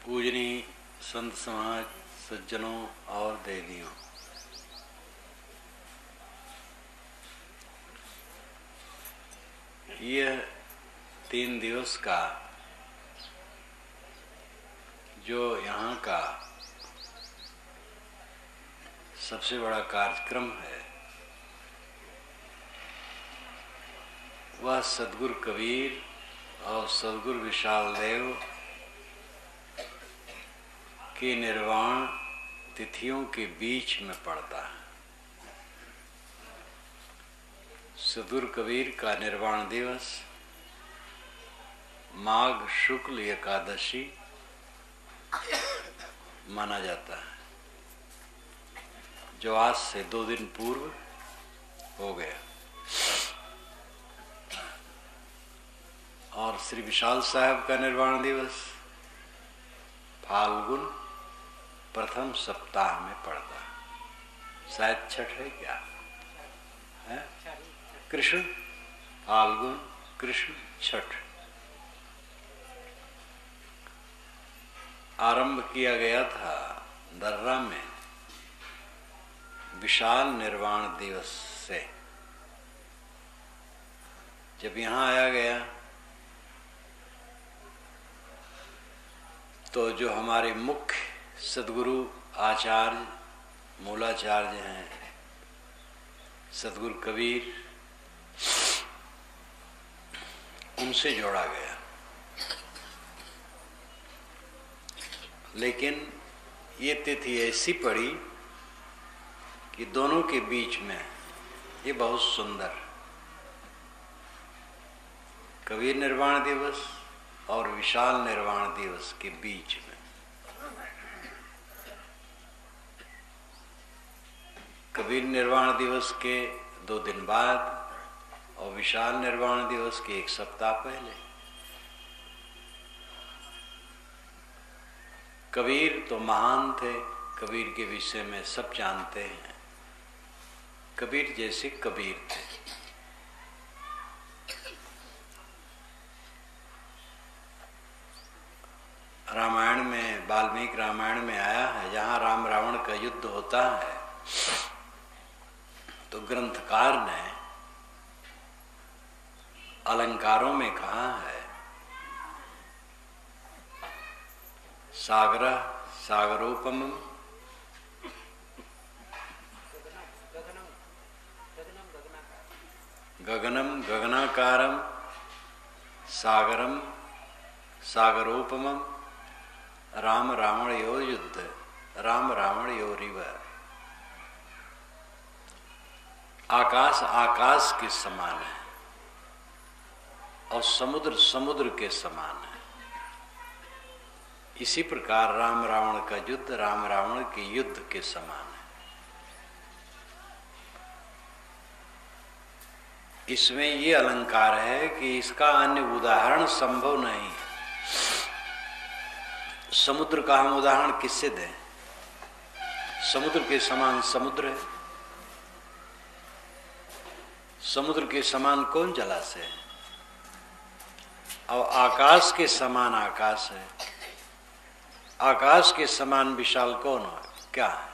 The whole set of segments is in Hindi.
पूजनीय संत समाज, सज्जनों और देवियों, यह 3 दिवस का जो यहाँ का सबसे बड़ा कार्यक्रम है, वह सद्गुरु कबीर और सद्गुरु विशाल देव की निर्वाण तिथियों के बीच में पड़ता है। सद्गुरु कबीर का निर्वाण दिवस माघ शुक्ल एकादशी माना जाता है, जो आज से 2 दिन पूर्व हो गया। और श्री विशाल साहब का निर्वाण दिवस फाल्गुन प्रथम सप्ताह में पड़ता है। शायद छठ है क्या है? कृष्ण फाल्गुन कृष्ण छठ आरंभ किया गया था दर्रा में विशाल निर्वाण दिवस से। जब यहाँ आया गया तो जो हमारे मुख्य सद्गुरु आचार्य मूलाचार्य हैं सद्गुरु कबीर, उनसे जोड़ा गया। लेकिन ये तिथि ऐसी पड़ी कि दोनों के बीच में ये बहुत सुंदर कबीर निर्वाण दिवस और विशाल निर्वाण दिवस के बीच में कबीर निर्वाण दिवस के 2 दिन बाद और विशाल निर्वाण दिवस के 1 सप्ताह पहले। कबीर तो महान थे, कबीर के विषय में सब जानते हैं। कबीर जैसे कबीर थे। रामायण में, वाल्मीकि रामायण में आया है, जहाँ राम रावण का युद्ध होता है तो ग्रंथकार ने अलंकारों में कहा है, सागर सागरोपम गगनम गगनाकारम सागरम सागरोपमम राम रावण यो युद्ध राम रावण योरिव। आकाश आकाश के समान है और समुद्र समुद्र के समान है। इसी प्रकार राम रावण का युद्ध राम रावण के युद्ध के समान है। इसमें ये अलंकार है कि इसका अन्य उदाहरण संभव नहीं है। समुद्र का हम उदाहरण किससे दें? समुद्र के समान समुद्र है। समुद्र के समान कौन जलाशय है? और आकाश के समान आकाश है। आकाश के समान विशाल कौन है? क्या है?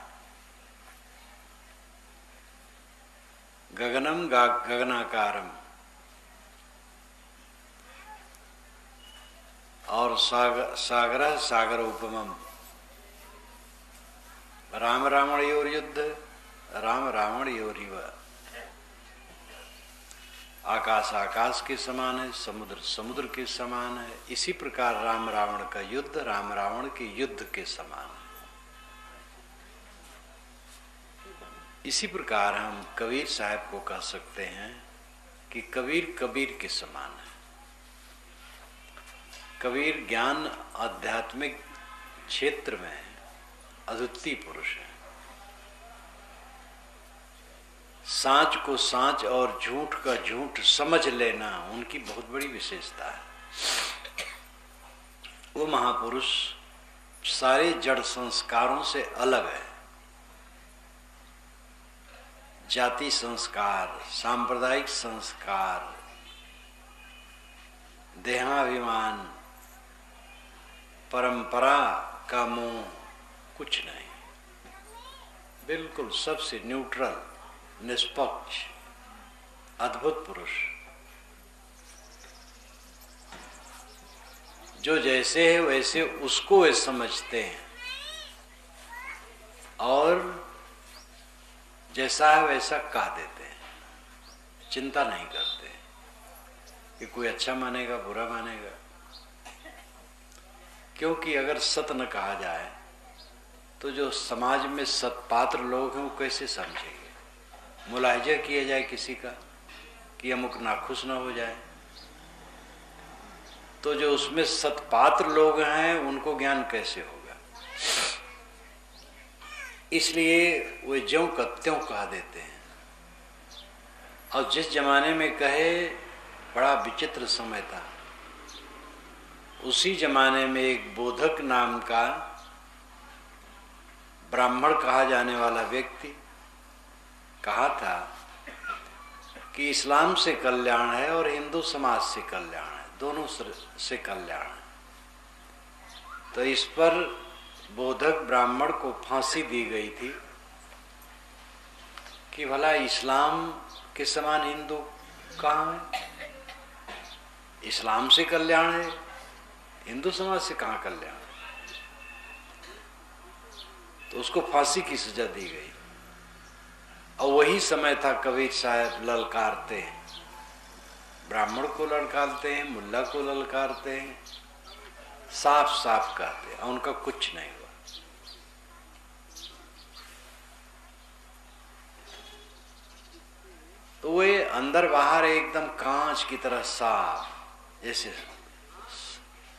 गगनम गगनाकारम और सागर सागर उपमम राम रावण योर युद्ध राम रावण योरिव। आकाश आकाश के समान है, समुद्र समुद्र के समान है। इसी प्रकार राम रावण का युद्ध राम रावण के युद्ध के समान है। इसी प्रकार हम कबीर साहब को कह सकते हैं कि कबीर कबीर के समान है। कबीर ज्ञान आध्यात्मिक क्षेत्र में अद्वितीय पुरुष है। सांच को सांच और झूठ का झूठ समझ लेना उनकी बहुत बड़ी विशेषता है। वो महापुरुष सारे जड़ संस्कारों से अलग है। जाति संस्कार, सांप्रदायिक संस्कार, देहाभिमान, परंपरा का मोह कुछ नहीं, बिल्कुल सबसे न्यूट्रल, निष्पक्ष, अद्भुत पुरुष जो जैसे है वैसे उसको वे समझते हैं और जैसा है वैसा कह देते हैं, चिंता नहीं करते कि कोई अच्छा मानेगा बुरा मानेगा, क्योंकि अगर सत न कहा जाए तो जो समाज में सत्पात्र लोग हैं वो कैसे समझेंगे। मुलाहिजा किया जाए किसी का कि अमुक नाखुश न हो जाए, तो जो उसमें सत्पात्र लोग हैं उनको ज्ञान कैसे होगा। इसलिए वे ज्यों का त्यों कह देते हैं। और जिस जमाने में कहे बड़ा विचित्र समय था, उसी जमाने में एक बोधक नाम का ब्राह्मण कहा जाने वाला व्यक्ति कहा था कि इस्लाम से कल्याण है और हिंदू समाज से कल्याण है, दोनों से कल्याण है। तो इस पर बोधक ब्राह्मण को फांसी दी गई थी कि भला इस्लाम के समान हिंदू कहाँ है, इस्लाम से कल्याण है, हिंदू समाज से कहाँ कल्याण है। तो उसको फांसी की सजा दी गई। और वही समय था कबीर साहब ललकारते हैं, ब्राह्मण को ललकारते हैं, मुल्ला को ललकारते हैं, साफ साफ कहते हैं, और उनका कुछ नहीं हुआ। तो वे अंदर बाहर एकदम कांच की तरह साफ, जैसे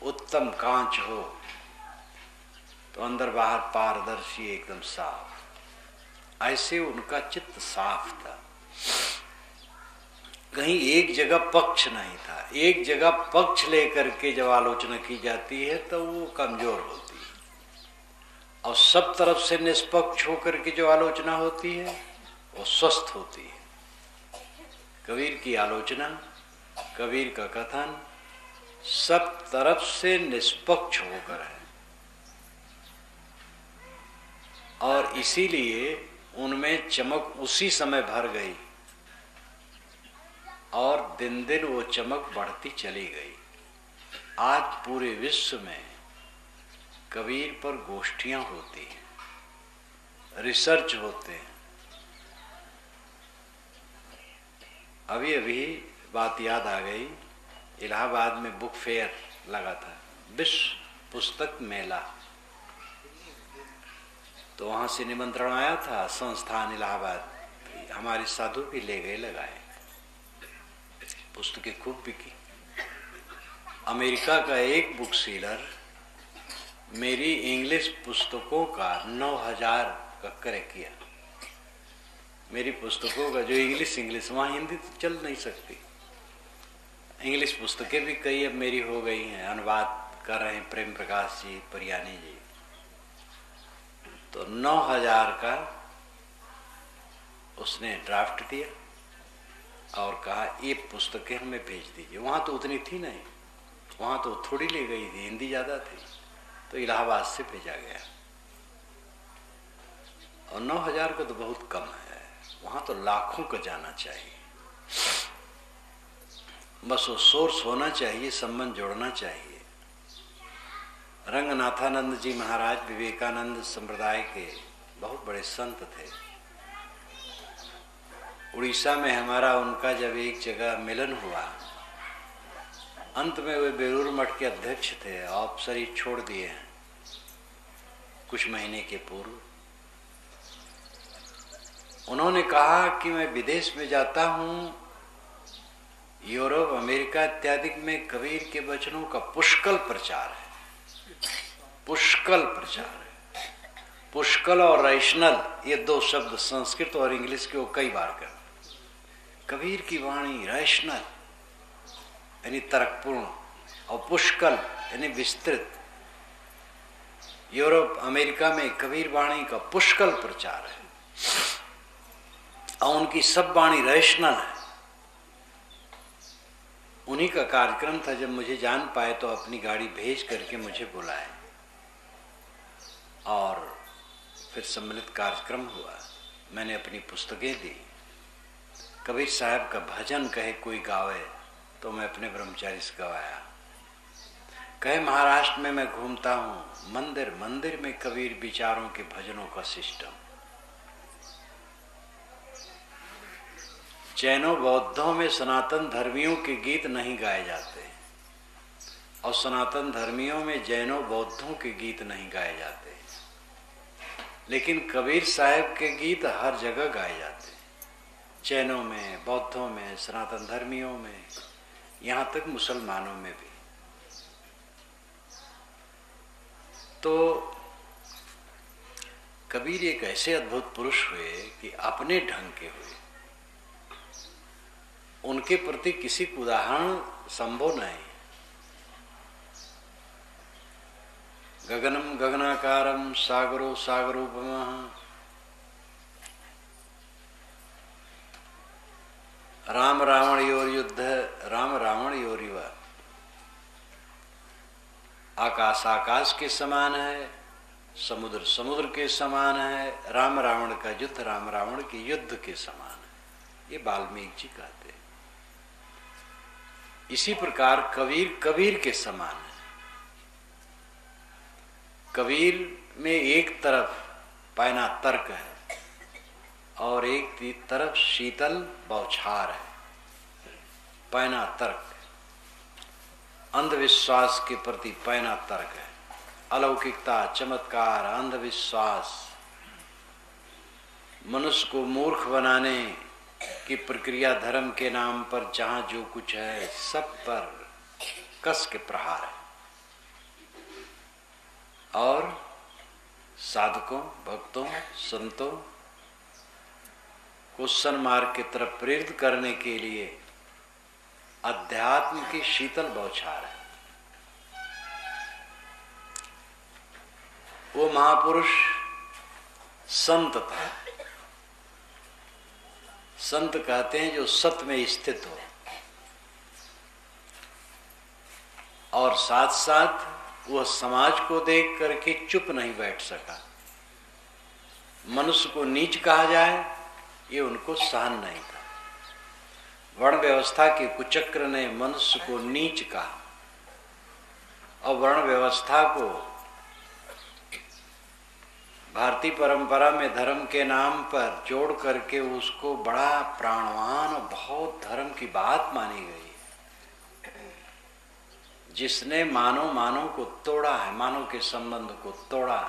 उत्तम कांच हो तो अंदर बाहर पारदर्शी एकदम साफ, ऐसे उनका चित्त साफ था। कहीं एक जगह पक्ष नहीं था। एक जगह पक्ष लेकर के जब आलोचना की जाती है तो वो कमजोर होती है, और सब तरफ से निष्पक्ष होकर के जो आलोचना होती है वो स्वस्थ होती है। कबीर की आलोचना, कबीर का कथन सब तरफ से निष्पक्ष होकर है, और इसीलिए उनमें चमक उसी समय भर गई और दिन दिन वो चमक बढ़ती चली गई। आज पूरे विश्व में कबीर पर गोष्ठियां होती हैं, रिसर्च होते हैं। अभी अभी बात याद आ गई, इलाहाबाद में बुक फेयर लगा था, विश्व पुस्तक मेला, तो वहाँ से निमंत्रण आया था संस्थान इलाहाबाद, हमारे साधु भी ले गए, लगाए, पुस्तकें खूब बिकी। अमेरिका का एक बुक सीलर मेरी इंग्लिश पुस्तकों का 9,000 का क्रय किया। मेरी पुस्तकों का जो इंग्लिश वहाँ हिंदी तो चल नहीं सकती, इंग्लिश पुस्तकें भी कई अब मेरी हो गई हैं, अनुवाद कर रहे हैं प्रेम प्रकाश जी, परियानी जी। तो 9,000 का उसने ड्राफ्ट दिया और कहा ये पुस्तकें हमें भेज दीजिए। वहाँ तो उतनी थी नहीं, वहाँ तो थोड़ी ले गई थी, हिंदी ज़्यादा थी, तो इलाहाबाद से भेजा गया। और 9,000 का तो बहुत कम है, वहाँ तो लाखों का जाना चाहिए। बस वो सोर्स होना चाहिए, संबंध जोड़ना चाहिए। रंगनाथानंद जी महाराज विवेकानंद संप्रदाय के बहुत बड़े संत थे। उड़ीसा में हमारा उनका जब एक जगह मिलन हुआ, अंत में वे बेलूर मठ के अध्यक्ष थे, आप शरीर छोड़ दिए हैं कुछ महीने के पूर्व। उन्होंने कहा कि मैं विदेश में जाता हूँ, यूरोप अमेरिका इत्यादि में कबीर के वचनों का पुष्कल प्रचार है, पुष्कल प्रचार है। पुष्कल और रैशनल ये दो शब्द संस्कृत और इंग्लिश के वो कई बार कर। कबीर की वाणी रैशनल यानी तर्कपूर्ण, और पुष्कल यानी विस्तृत। यूरोप अमेरिका में कबीर वाणी का पुष्कल प्रचार है, और उनकी सब वाणी रैशनल है। उन्हीं का कार्यक्रम था। जब मुझे जान पाए तो अपनी गाड़ी भेज करके मुझे बुलाए और फिर सम्मिलित कार्यक्रम हुआ। मैंने अपनी पुस्तकें दी। कबीर साहब का भजन कहे कोई गावे तो मैं अपने ब्रह्मचारी से गवाया। कहे महाराष्ट्र में मैं घूमता हूँ, मंदिर मंदिर में कबीर विचारों के भजनों का सिस्टम। जैनों बौद्धों में सनातन धर्मियों के गीत नहीं गाए जाते और सनातन धर्मियों में जैनों बौद्धों के गीत नहीं गाए जाते, लेकिन कबीर साहब के गीत हर जगह गाए जाते, जैनों में, बौद्धों में, सनातन धर्मियों में, यहाँ तक मुसलमानों में भी। तो कबीर एक ऐसे अद्भुत पुरुष हुए कि अपने ढंग के हुए। उनके प्रति किसी का उदाहरण संभव नहीं। गगनम गगनाकारम सागरो सागरोपमः, राम रावण योर युद्ध राम रावण योरिव। आकाश आकाश के समान है, समुद्र समुद्र के समान है, राम रावण का युद्ध राम रावण के युद्ध के समान है। ये वाल्मीकि जी कहते हैं। इसी प्रकार कबीर कबीर के समान है। कबीर में एक तरफ पैना तर्क है और एक तरफ शीतल बौछार है। पैना तर्क, अंधविश्वास के प्रति पैना तर्क है। अलौकिकता, चमत्कार, अंधविश्वास, मनुष्य को मूर्ख बनाने की प्रक्रिया धर्म के नाम पर जहां जो कुछ है सब पर कस के प्रहार है। और साधकों, भक्तों, संतों को सन्मार्ग की तरफ प्रेरित करने के लिए अध्यात्म की शीतल बौछार है। वो महापुरुष संत था। संत कहते हैं जो सत्य में स्थित हो और साथ साथ वह समाज को देख करके चुप नहीं बैठ सका। मनुष्य को नीच कहा जाए ये उनको सहन नहीं था। वर्ण व्यवस्था के कुचक्र ने मनुष्य को नीच कहा और वर्ण व्यवस्था को भारतीय परंपरा में धर्म के नाम पर जोड़ करके उसको बड़ा प्राणवान और बहुत धर्म की बात मानी गई। जिसने मानव को तोड़ा है, मानव के संबंध को तोड़ा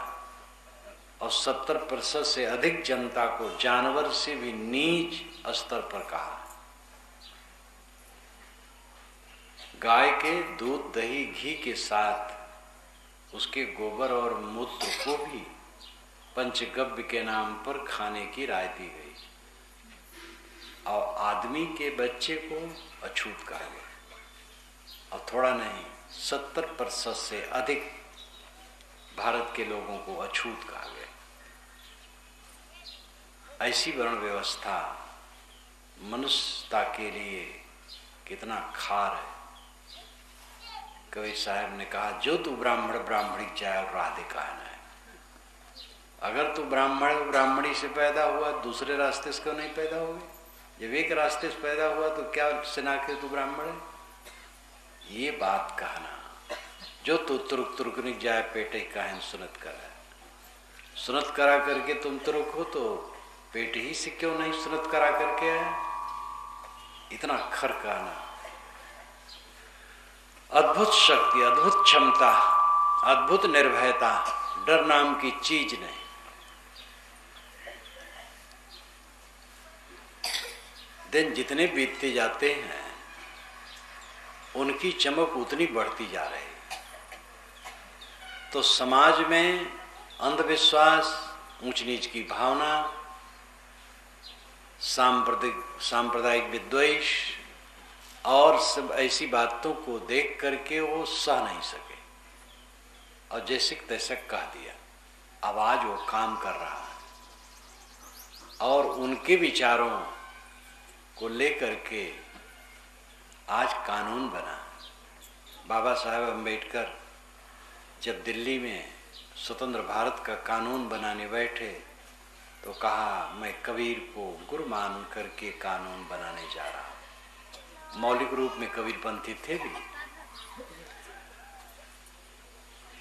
और 70% से अधिक जनता को जानवर से भी नीच स्तर पर कहा। गाय के दूध, दही, घी के साथ उसके गोबर और मूत्र को भी पंचगव्य के नाम पर खाने की राय दी गई और आदमी के बच्चे को अछूत कहा गया। और थोड़ा नहीं, 70% से अधिक भारत के लोगों को अछूत कहा गया। ऐसी वर्ण व्यवस्था मनुष्यता के लिए कितना खार है। कबीर साहब ने कहा जो तू ब्राह्मण ब्राह्मणी जाए और राधे कहना है। अगर तू ब्राह्मण ब्राह्मणी से पैदा हुआ दूसरे रास्ते से क्यों नहीं पैदा हुए? जब एक रास्ते से पैदा हुआ तो क्या सिना के तू ब्राह्मण है? ये बात कहना। जो तू तुरुक तुरुकनिक जाए पेटे काहन सुनत करा। सुनत करा करके तुम तुरुक हो तो पेट ही से क्यों नहीं सुनत करा करके आए? इतना खर कहना। अद्भुत शक्ति, अद्भुत क्षमता, अद्भुत निर्भयता, डर नाम की चीज नहीं। दिन जितने बीतते जाते हैं उनकी चमक उतनी बढ़ती जा रही है। तो समाज में अंधविश्वास, ऊंच नीच की भावना, सांप्रदायिक विद्वेष और सब ऐसी बातों को देख करके वो सह नहीं सके और जैसे तैसे कह दिया। अब आज वो काम कर रहा है और उनके विचारों को लेकर के आज कानून बना। बाबा साहब अम्बेडकर जब दिल्ली में स्वतंत्र भारत का कानून बनाने बैठे तो कहा, मैं कबीर को गुरु मान करके कानून बनाने जा रहा हूं। मौलिक रूप में कबीरपंथी थे भी,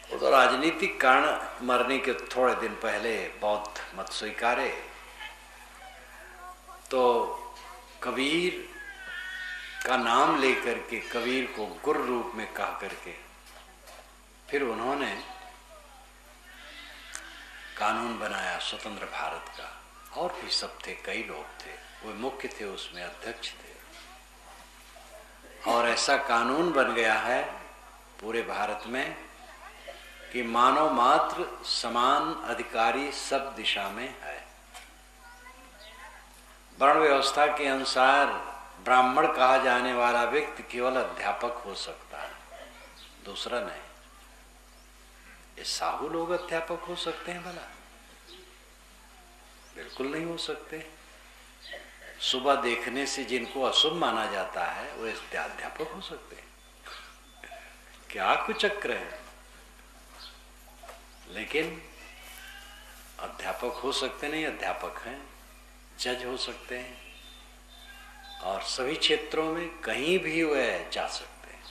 वो तो राजनीतिक कारण मरने के थोड़े दिन पहले बौद्ध मत स्वीकारे। तो कबीर का नाम लेकर के कबीर को गुरु रूप में कहा करके फिर उन्होंने कानून बनाया स्वतंत्र भारत का। और भी सब थे, कई लोग थे, वो मुख्य थे, उसमें अध्यक्ष थे। और ऐसा कानून बन गया है पूरे भारत में कि मानव मात्र समान अधिकारी सब दिशा में है। वर्ण व्यवस्था के अनुसार ब्राह्मण कहा जाने वाला व्यक्ति केवल अध्यापक हो सकता है, दूसरा नहीं। ये साहू लोग अध्यापक हो सकते हैं भला? बिल्कुल नहीं हो सकते। सुबह देखने से जिनको अशुभ माना जाता है वो अध्यापक हो सकते हैं? क्या कुचक्र है। लेकिन अध्यापक हो सकते नहीं, अध्यापक हैं, जज हो सकते हैं, और सभी क्षेत्रों में कहीं भी वह जा सकते हैं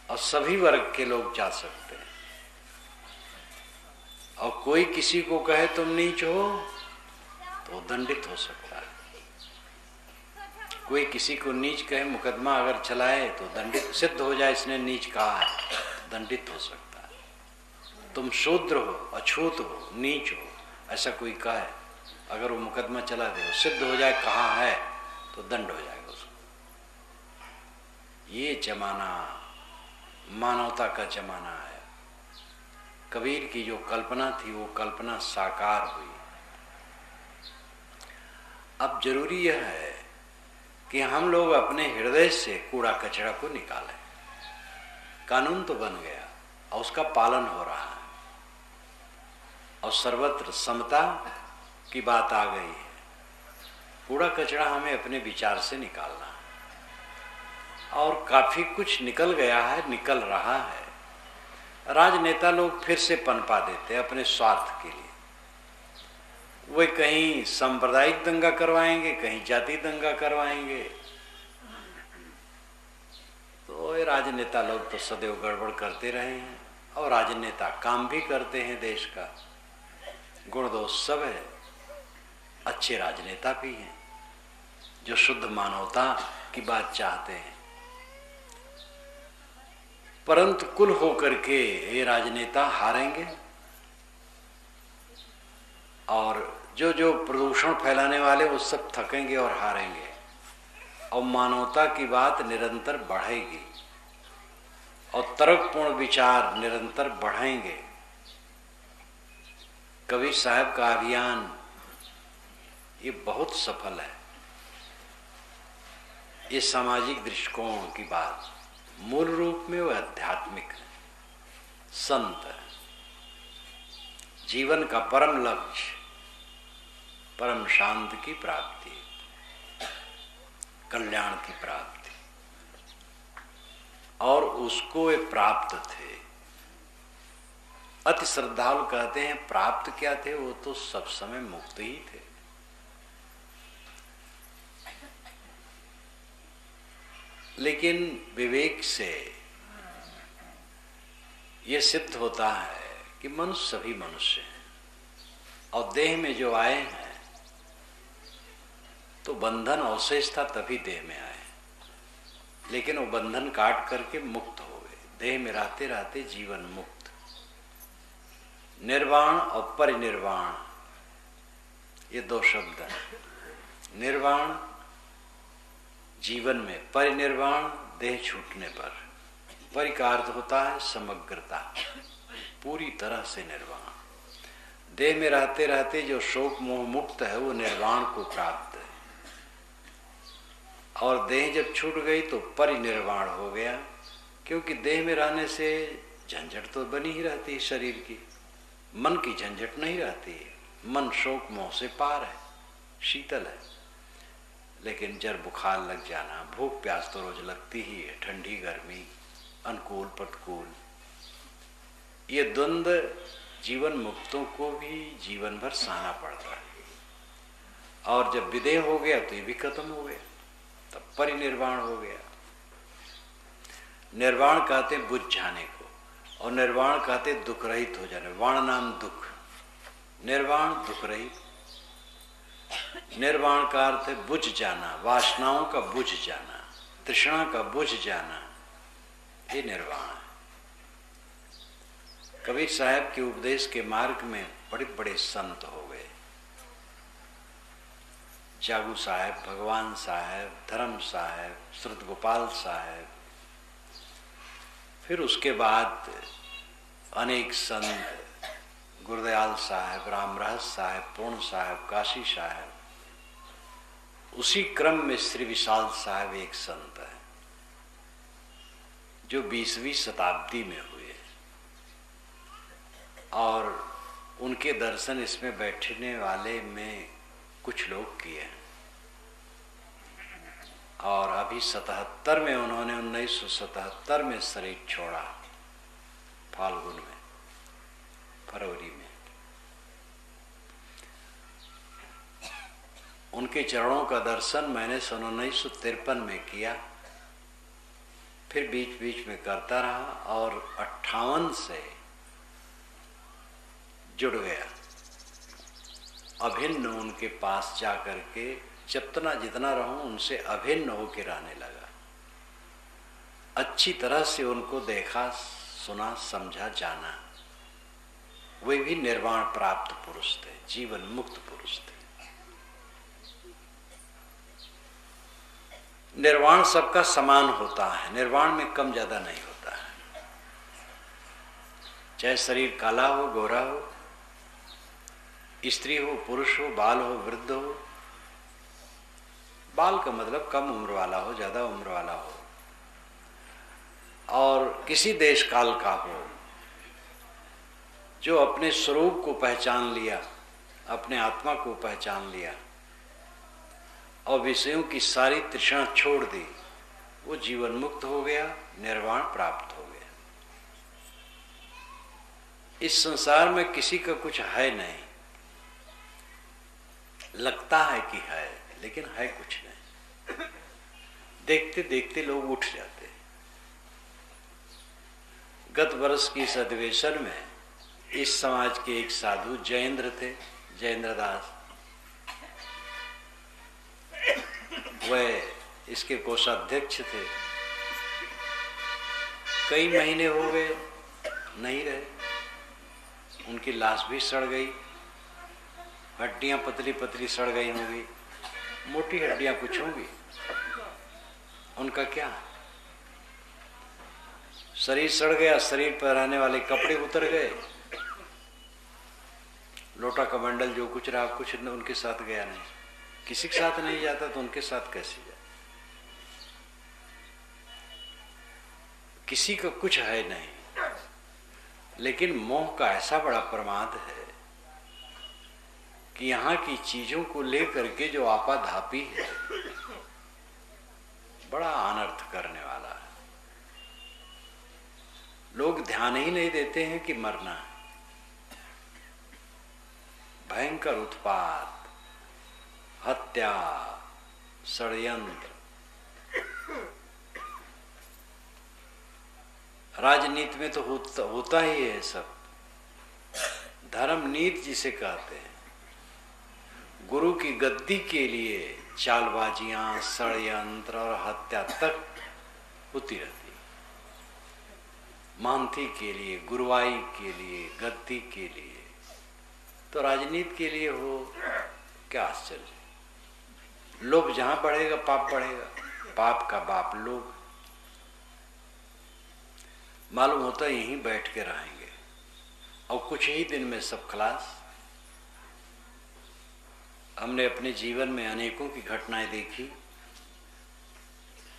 और सभी वर्ग के लोग जा सकते हैं। और कोई किसी को कहे तुम नीच हो तो दंडित हो सकता है। कोई किसी को नीच कहे, मुकदमा अगर चलाए तो दंडित सिद्ध हो जाए, इसने नीच कहा है, दंडित हो सकता है। तुम शूद्र हो, अछूत हो, नीच हो, ऐसा कोई कहे, अगर वो मुकदमा चला दे, सिद्ध हो जाए कहा है, तो दंड हो जाएगा उसको। ये जमाना मानवता का जमाना है। कबीर की जो कल्पना थी वो कल्पना साकार हुई। अब जरूरी यह है कि हम लोग अपने हृदय से कूड़ा कचरा को निकालें। कानून तो बन गया और उसका पालन हो रहा है और सर्वत्र समता की बात आ गई है। कूड़ा कचरा हमें अपने विचार से निकालना है और काफी कुछ निकल गया है, निकल रहा है। राजनेता लोग फिर से पनपा देते हैं अपने स्वार्थ के लिए। वे कहीं सांप्रदायिक दंगा करवाएंगे, कहीं जाति दंगा करवाएंगे। तो ये राजनेता लोग तो सदैव गड़बड़ करते रहे हैं और राजनेता काम भी करते हैं देश का। गुण दोष सब है, अच्छे राजनेता भी हैं जो शुद्ध मानवता की बात चाहते हैं। परंतु कुल होकर के ये राजनेता हारेंगे और जो जो प्रदूषण फैलाने वाले वो सब थकेंगे और हारेंगे और मानवता की बात निरंतर बढ़ेगी और तर्कपूर्ण विचार निरंतर बढ़ेंगे। कबीर साहब का अभियान ये बहुत सफल है। ये सामाजिक दृष्टिकोण की बात मूल रूप में वो आध्यात्मिक है, संत है। जीवन का परम लक्ष्य परम शांति की प्राप्ति, कल्याण की प्राप्ति, और उसको वे प्राप्त थे। अति श्रद्धालु कहते हैं प्राप्त क्या थे, वो तो सब समय मुक्त ही थे। लेकिन विवेक से ये सिद्ध होता है कि मनुष्य सभी मनुष्य हैं और देह में जो आए हैं तो बंधन अवशेष था तभी देह में आए, लेकिन वो बंधन काट करके मुक्त हो गए। देह में रहते रहते जीवन मुक्त। निर्वाण और परिनिर्वाण ये दो शब्द हैं। निर्वाण जीवन में, परिनिर्वाण देह छूटने पर। परि का अर्थ होता है समग्रता, पूरी तरह से निर्वाण। देह में रहते रहते जो शोक मोह मुक्त है वो निर्वाण को प्राप्त है, और देह जब छूट गई तो परिनिर्वाण हो गया, क्योंकि देह में रहने से झंझट तो बनी ही रहती है शरीर की, मन की झंझट नहीं रहती है। मन शोक मोह से पार है, शीतल है। लेकिन जर बुखार लग जाना, भूख प्यास तो रोज लगती ही है, ठंडी गर्मी, अनुकूल प्रतिकूल, ये द्वंद्व जीवन मुक्तों को भी जीवन भर सहना पड़ता है। और जब विदेह हो गया तो ये भी खत्म हो गया, तब परिनिर्वाण हो गया। निर्वाण कहते बुझ जाने को, और निर्वाण कहते दुख रहित हो जाने। वाण नाम दुख, निर्वाण दुख रहित। निर्वाण का अर्थ है बुझ जाना, वासनाओं का बुझ जाना, तृष्णा का बुझ जाना, ये निर्वाण है। कबीर साहब के उपदेश के मार्ग में बड़े बड़े संत हो गए। जागू साहब, भगवान साहब, धर्म साहब, श्रुत गोपाल साहब, फिर उसके बाद अनेक संत, गुरदयाल साहब, राम रहस साहब, पूर्ण साहब, काशी साहब। उसी क्रम में श्री विशाल साहब एक संत है जो 20वीं शताब्दी में हुए, और उनके दर्शन इसमें बैठने वाले में कुछ लोग किए। और अभी 77 में उन्होंने 1977 में शरीर छोड़ा, फाल्गुन में, फरवरी में। उनके चरणों का दर्शन मैंने सन 1953 में किया, फिर बीच बीच में करता रहा, और 58 से जुड़ गया। अभिन्न उनके पास जा करके जितना जितना रहूं उनसे अभिन्न होकर रहने लगा। अच्छी तरह से उनको देखा, सुना, समझा, जाना। वे भी निर्वाण प्राप्त पुरुष थे, जीवन मुक्त पुरुष थे। निर्वाण सबका समान होता है, निर्वाण में कम ज्यादा नहीं होता है। चाहे शरीर काला हो, गोरा हो, स्त्री हो, पुरुष हो, बाल हो, वृद्ध हो। बाल का मतलब कम उम्र वाला हो, ज्यादा उम्र वाला हो, और किसी देश काल का हो, जो अपने स्वरूप को पहचान लिया, अपने आत्मा को पहचान लिया और विषयों की सारी तृष्णा छोड़ दी, वो जीवन मुक्त हो गया, निर्वाण प्राप्त हो गया। इस संसार में किसी का कुछ है नहीं, लगता है कि है, लेकिन है कुछ नहीं। देखते देखते लोग उठ जाते। गत वर्ष की इस अधिवेशन में इस समाज के एक साधु जयेंद्र थे, जयेंद्र दास, वह इसके कोषाध्यक्ष थे। कई महीने हो गए नहीं रहे, उनकी लाश भी सड़ गई, हड्डियां पतली पतली सड़ गई होंगी, मोटी हड्डियां कुछ होंगी, उनका क्या? शरीर सड़ गया, शरीर पर रहने वाले कपड़े उतर गए, लोटा कमंडल जो कुछ रहा कुछ उनके साथ गया नहीं। किसी के साथ नहीं जाता तो उनके साथ कैसे जाए? किसी का कुछ है नहीं, लेकिन मोह का ऐसा बड़ा प्रमाद है कि यहाँ की चीजों को लेकर के जो आपाधापी है, बड़ा अनर्थ करने वाला है। लोग ध्यान ही नहीं देते हैं कि मरना है। भयंकर उत्पात, हत्या, षड्यंत्र, राजनीति में तो होता ही है सब। धर्म नीति जिसे कहते हैं, गुरु की गद्दी के लिए चालबाजियां, षड्यंत्र और हत्या तक होती रहती। मानती के लिए, गुरुवाई के लिए, गद्दी के लिए, तो राजनीति के लिए हो, क्या आश्चर्य। लोभ जहां बढ़ेगा पाप बढ़ेगा, पाप का बाप लोभ। मालूम होता यहीं बैठ के रहेंगे और कुछ ही दिन में सब खलास। हमने अपने जीवन में अनेकों की घटनाएं देखी।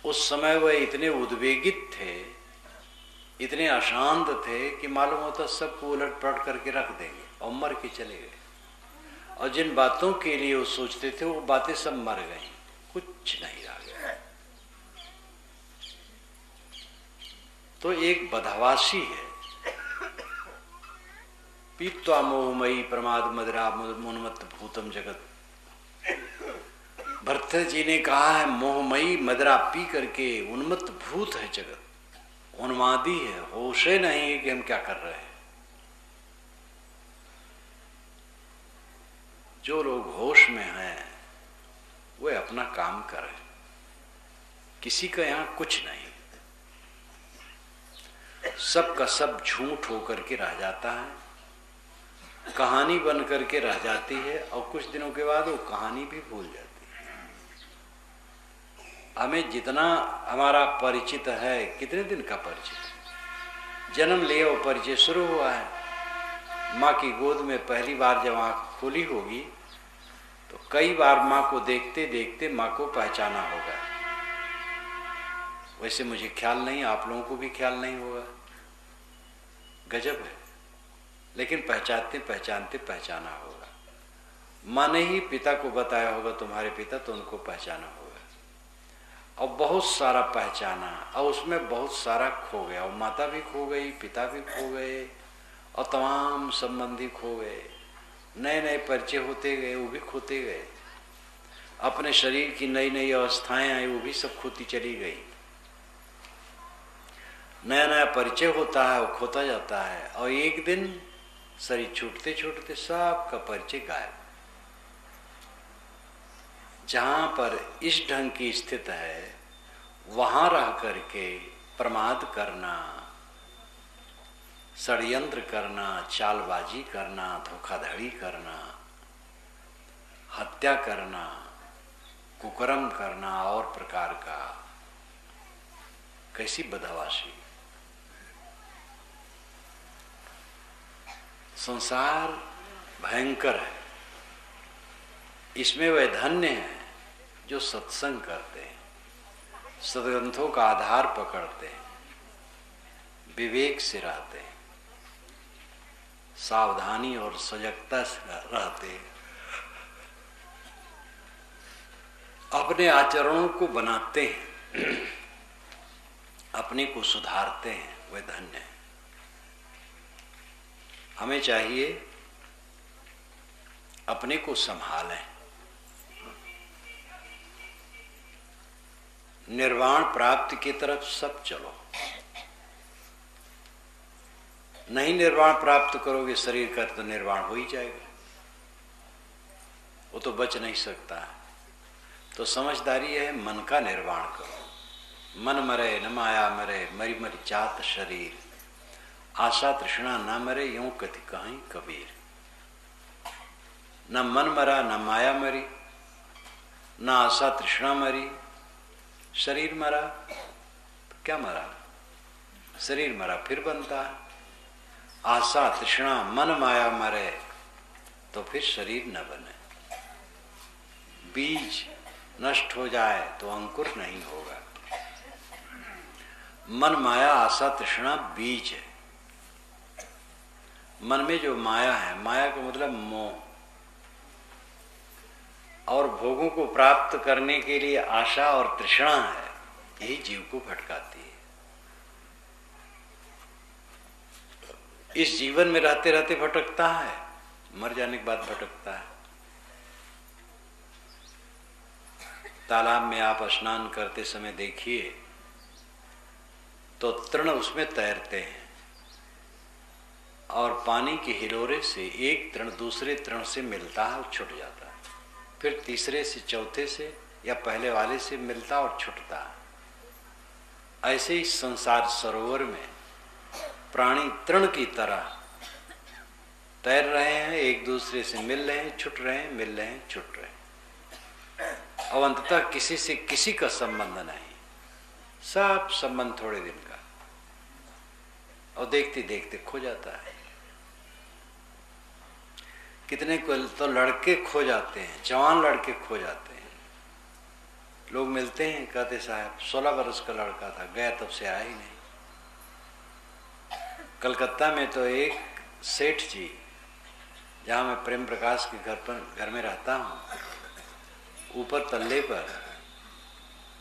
उस समय वह इतने उद्वेगित थे, इतने अशांत थे कि मालूम होता सबको उलट पलट करके रख देंगे और मर के चले गए। और जिन बातों के लिए वो सोचते थे वो बातें सब मर गई। कुछ नहीं रह गया। तो एक बदहवासी है। पीत्वा मोहमयी प्रमाद मदिरा मुन्मत्त भूतम जगत। भर्तृ जी ने कहा है मोहमयी मदिरा पी करके उन्मत्त भूत है जगत, उन्मादी है, होशे नहीं है कि हम क्या कर रहे हैं। जो लोग होश में हैं वे अपना काम करें, किसी का यहां कुछ नहीं। सब का सब झूठ होकर के रह जाता है, कहानी बन करके रह जाती है और कुछ दिनों के बाद वो कहानी भी भूल जाती है। हमें जितना हमारा परिचित है, कितने दिन का परिचित, जन्म लिया वो परिचय शुरू हुआ है। माँ की गोद में पहली बार जब आँख खोली होगी तो कई बार माँ को देखते देखते माँ को पहचाना होगा। वैसे मुझे ख्याल नहीं, आप लोगों को भी ख्याल नहीं होगा, गजब है, लेकिन पहचानते पहचानते पहचाना होगा। माँ ने ही पिता को बताया होगा तुम्हारे पिता, तो उनको पहचाना होगा। और बहुत सारा पहचाना और उसमें बहुत सारा खो गया, और माता भी खो गई, पिता भी खो गए और तमाम संबंधी खो गए। नए नए परिचय होते गए, वो भी खोते गए। अपने शरीर की नई नई अवस्थाएं आई, वो भी सब खोती चली गई। नया नया परिचय होता है, वो खोता जाता है, और एक दिन शरीर छूटते छूटते सबका परिचय गायब। जहां पर इस ढंग की स्थिति है वहां रह करके प्रमाद करना, षड्यंत्र करना, चालबाजी करना, धोखाधड़ी करना, हत्या करना, कुकर्म करना और प्रकार का, कैसी बदहवासी। संसार भयंकर है। इसमें वे धन्य हैं जो सत्संग करते हैं, सदग्रंथों का आधार पकड़ते हैं, विवेक से रहते हैं, सावधानी और सजगता से रहते हैं, अपने आचरणों को बनाते हैं, अपने को सुधारते हैं, वे धन्य हैं। हमें चाहिए अपने को संभालें, निर्वाण प्राप्ति की तरफ सब चलो। नहीं निर्वाण प्राप्त करोगे शरीर का तो निर्वाण हो ही जाएगा, वो तो बच नहीं सकता है। तो समझदारी है मन का निर्वाण करो। मन मरे न माया मरे, मरी मरी जात शरीर, आशा तृष्णा न मरे यूं कति कहीं कबीर। न मन मरा, न माया मरी, न आशा तृष्णा मरी, शरीर मरा तो क्या मरा, शरीर मरा फिर बनता है। आशा तृष्णा मन माया मरे तो फिर शरीर न बने। बीज नष्ट हो जाए तो अंकुर नहीं होगा। मन माया आशा तृष्णा बीज है। मन में जो माया है, माया का मतलब मोह, और भोगों को प्राप्त करने के लिए आशा और तृष्णा है, यही जीव को भटकाती है। इस जीवन में रहते रहते भटकता है, मर जाने के बाद भटकता है। तालाब में आप स्नान करते समय देखिए तो तृण उसमें तैरते हैं, और पानी के हिलोरे से एक तृण दूसरे तृण से मिलता है और छूट जाता है, फिर तीसरे से चौथे से या पहले वाले से मिलता और छूटता है। ऐसे ही संसार सरोवर में प्राणी तृण की तरह तैर रहे हैं, एक दूसरे से मिल रहे हैं, छूट रहे हैं, मिल रहे हैं, छूट रहे हैं, और अंततः किसी से किसी का संबंध नहीं, सब संबंध थोड़े दिन का, और देखते देखते खो जाता है। कितने को तो लड़के खो जाते हैं, जवान लड़के खो जाते हैं। लोग मिलते हैं, कहते साहब 16 वर्ष का लड़का था, गया तब से आया ही नहीं। कलकत्ता में तो एक सेठ जी, जहाँ मैं प्रेम प्रकाश के घर में रहता हूँ, ऊपर तल्ले पर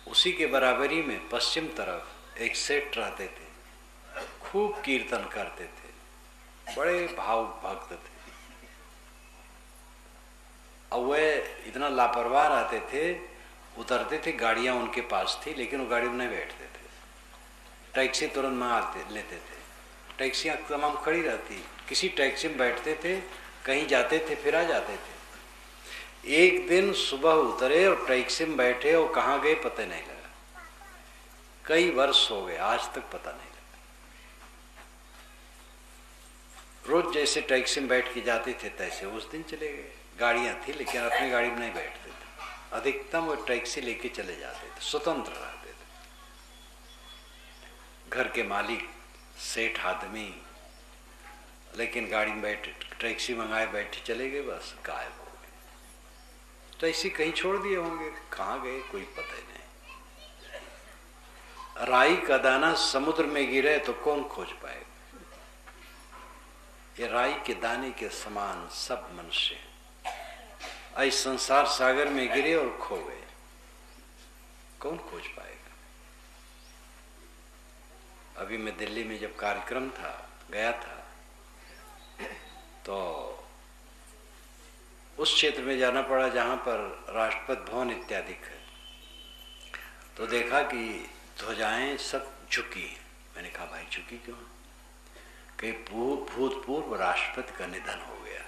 उसी के बराबरी में पश्चिम तरफ एक सेठ रहते थे, खूब कीर्तन करते थे, बड़े भावुक भक्त थे। अब वे इतना लापरवाह रहते थे, उतरते थे, गाड़ियां उनके पास थी लेकिन वो गाड़ी में नहीं बैठते थे, टैक्सी तुरंत मंगा लेते थे। टैक्सियां तमाम खड़ी रहती, किसी टैक्सी में बैठते थे, कहीं जाते थे, फिर आ जाते थे। एक दिन सुबह उतरे और टैक्सी में बैठे और कहाँ गए पता नहीं लगा। कई वर्ष हो गए, आज तक पता नहीं लगा। रोज जैसे टैक्सी में बैठ के जाते थे तैसे उस दिन चले गए। गाड़ियां थी लेकिन अपनी गाड़ी में नहीं बैठते थे, अधिकतम वो टैक्सी लेके चले जाते थे, स्वतंत्र रहते थे। घर के मालिक सेठ आदमी, लेकिन गाड़ी में बैठे, टैक्सी मंगाए, बैठे चले गए, बस गायब हो गए। टैक्सी कहीं छोड़ दिए होंगे, कहाँ गए कोई पता ही नहीं। राई का दाना समुद्र में गिरे तो कौन खोज पाएगा। ये राई के दाने के समान सब मनुष्य हैं। इस संसार सागर में गिरे और खो गए, कौन खोज पाएगा। अभी मैं दिल्ली में जब कार्यक्रम था, गया था, तो उस क्षेत्र में जाना पड़ा जहां पर राष्ट्रपति भवन इत्यादि है। तो देखा कि ध्वजाएं सब झुकी हैं। मैंने कहा भाई झुकी क्यों? कि भूतपूर्व राष्ट्रपति का निधन हो गया।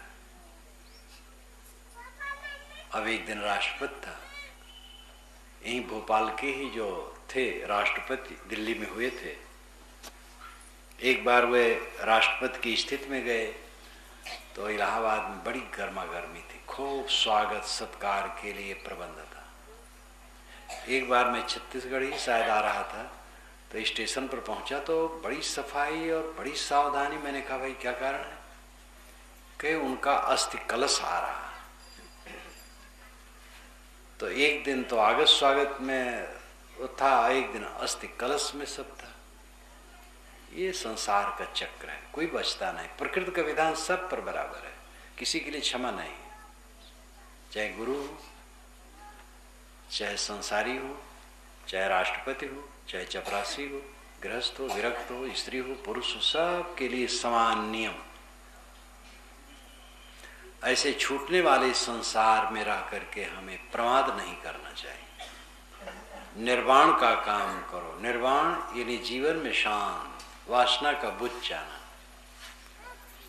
अब एक दिन राष्ट्रपति था, यहीं भोपाल के ही जो थे राष्ट्रपति दिल्ली में हुए थे। एक बार वे राष्ट्रपति की स्थिति में गए तो इलाहाबाद में बड़ी गर्मा गर्मी थी, खूब स्वागत सत्कार के लिए प्रबंध था। एक बार मैं छत्तीसगढ़ ही शायद आ रहा था, तो स्टेशन पर पहुंचा तो बड़ी सफाई और बड़ी सावधानी। मैंने कहा भाई क्या कारण है? कि उनका अस्थि कलश आ रहा। तो एक दिन तो आगत स्वागत में वो था, एक दिन अस्थि कलश में सब था। ये संसार का चक्र है, कोई बचता नहीं। प्रकृति का विधान सब पर बराबर है, किसी के लिए क्षमा नहीं। चाहे गुरु हो, चाहे संसारी हो, चाहे राष्ट्रपति हो, चाहे चपरासी हो, गृहस्थ हो, विरक्त हो, स्त्री हो, पुरुष हो, सब के लिए समान नियम। ऐसे छूटने वाले संसार में रह करके हमें प्रमाद नहीं करना चाहिए। निर्वाण का काम करो। निर्वाण यानी जीवन में शांत, वासना का बुझ जाना।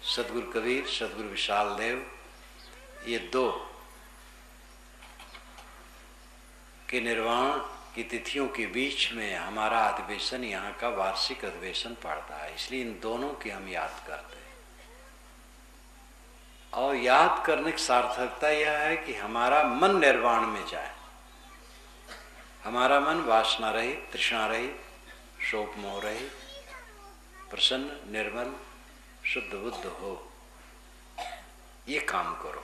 सदगुरु कबीर, सदगुरु विशाल देव, ये दो के निर्वाण की तिथियों के बीच में हमारा अधिवेशन, यहाँ का वार्षिक अधिवेशन पड़ता है, इसलिए इन दोनों की हम याद करते हैं। और याद करने की सार्थकता यह है कि हमारा मन निर्वाण में जाए, हमारा मन वासना रहित, तृष्णा रहित, शोक मोह रहित, प्रसन्न, निर्मल, शुद्ध बुद्ध हो। ये काम करो।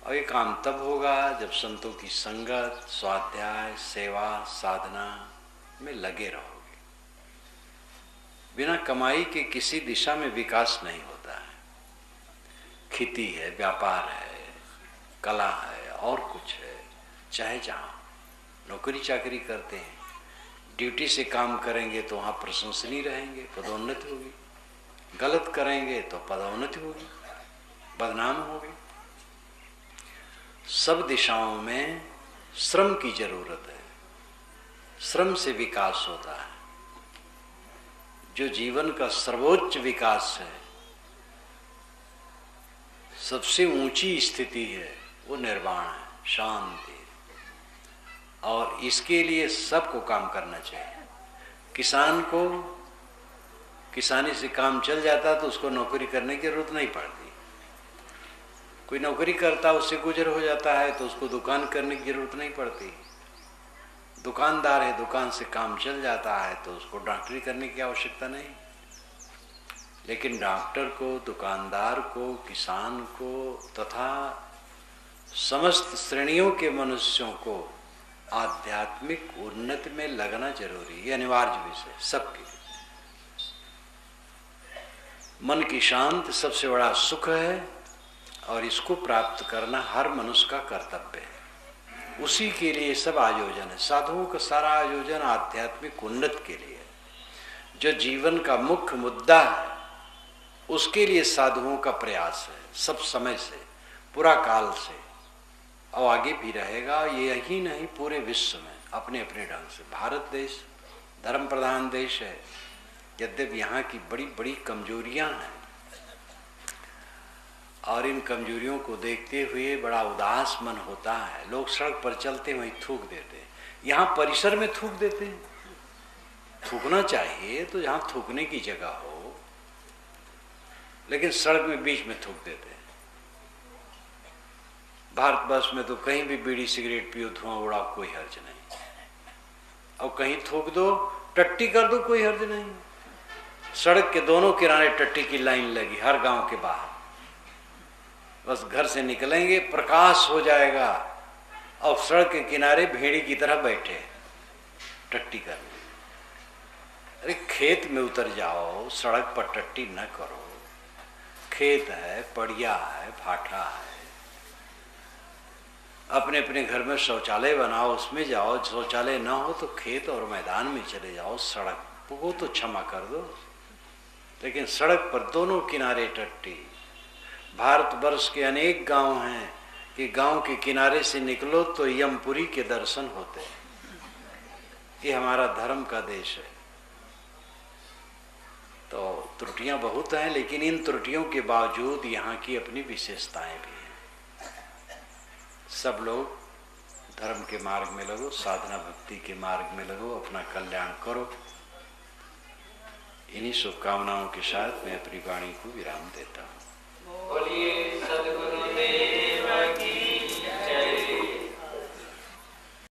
और ये काम तब होगा जब संतों की संगत, स्वाध्याय, सेवा, साधना में लगे रहोगे। बिना कमाई के किसी दिशा में विकास नहीं होता है। खेती है, व्यापार है, कला है, और कुछ है, चाहे जहाँ नौकरी चाकरी करते हैं, ड्यूटी से काम करेंगे तो वहाँ प्रशंसनीय रहेंगे, पदोन्नति होगी। गलत करेंगे तो पदोन्नति होगी, बदनाम होगी। सब दिशाओं में श्रम की जरूरत है। श्रम से विकास होता है। जो जीवन का सर्वोच्च विकास है, सबसे ऊंची स्थिति है, वो निर्वाण है, शांति। और इसके लिए सबको काम करना चाहिए। किसान को किसानी से काम चल जाता तो उसको नौकरी करने की जरूरत नहीं पड़ती। कोई नौकरी करता, उससे गुजर हो जाता है तो उसको दुकान करने की जरूरत नहीं पड़ती। दुकानदार है, दुकान से काम चल जाता है तो उसको डॉक्टरी करने की आवश्यकता नहीं। लेकिन डॉक्टर को, दुकानदार को, किसान को तथा समस्त श्रेणियों के मनुष्यों को आध्यात्मिक उन्नति में लगना जरूरी है, अनिवार्य विषय सबके लिए। मन की शांति सबसे बड़ा सुख है और इसको प्राप्त करना हर मनुष्य का कर्तव्य है। उसी के लिए सब आयोजन है। साधुओं का सारा आयोजन आध्यात्मिक उन्नति के लिए, जो जीवन का मुख्य मुद्दा है उसके लिए साधुओं का प्रयास है, सब समय से, पूरा काल से, और आगे भी रहेगा। ये ही नहीं, पूरे विश्व में अपने अपने ढंग से। भारत देश धर्म प्रधान देश है, यद्यपि यहाँ की बड़ी बड़ी कमजोरियाँ हैं, और इन कमजोरियों को देखते हुए बड़ा उदास मन होता है। लोग सड़क पर चलते वहीं थूक देते हैं, यहाँ परिसर में थूक देते हैं। थूकना चाहिए तो जहाँ थूकने की जगह हो, लेकिन सड़क में बीच में थूक देते हैं। भारतवर्ष में तो कहीं भी बीड़ी सिगरेट पियो, धुआं उड़ाओ, कोई हर्ज नहीं, और कहीं थूक दो, टट्टी कर दो, कोई हर्ज नहीं। सड़क के दोनों किनारे टट्टी की लाइन लगी, हर गांव के बाहर। बस घर से निकलेंगे, प्रकाश हो जाएगा, और सड़क के किनारे भेड़ी की तरह बैठे टट्टी करने। अरे खेत में उतर जाओ, सड़क पर टट्टी न करो। खेत है, पड़िया है, भाटा है, अपने अपने घर में शौचालय बनाओ, उसमें जाओ। शौचालय ना हो तो खेत और मैदान में चले जाओ। सड़क को तो क्षमा कर दो, लेकिन सड़क पर दोनों किनारे टट्टी। भारतवर्ष के अनेक गांव हैं कि गांव के किनारे से निकलो तो यमपुरी के दर्शन होते हैं। ये हमारा धर्म का देश है। तो त्रुटियां बहुत हैं, लेकिन इन त्रुटियों के बावजूद यहाँ की अपनी विशेषताएं भी हैं। सब लोग धर्म के मार्ग में लगो, साधना भक्ति के मार्ग में लगो, अपना कल्याण करो। इन्हीं शुभकामनाओं के साथ मैं अपनी वाणी को विराम देता हूँ। बोलिए सद्गुरु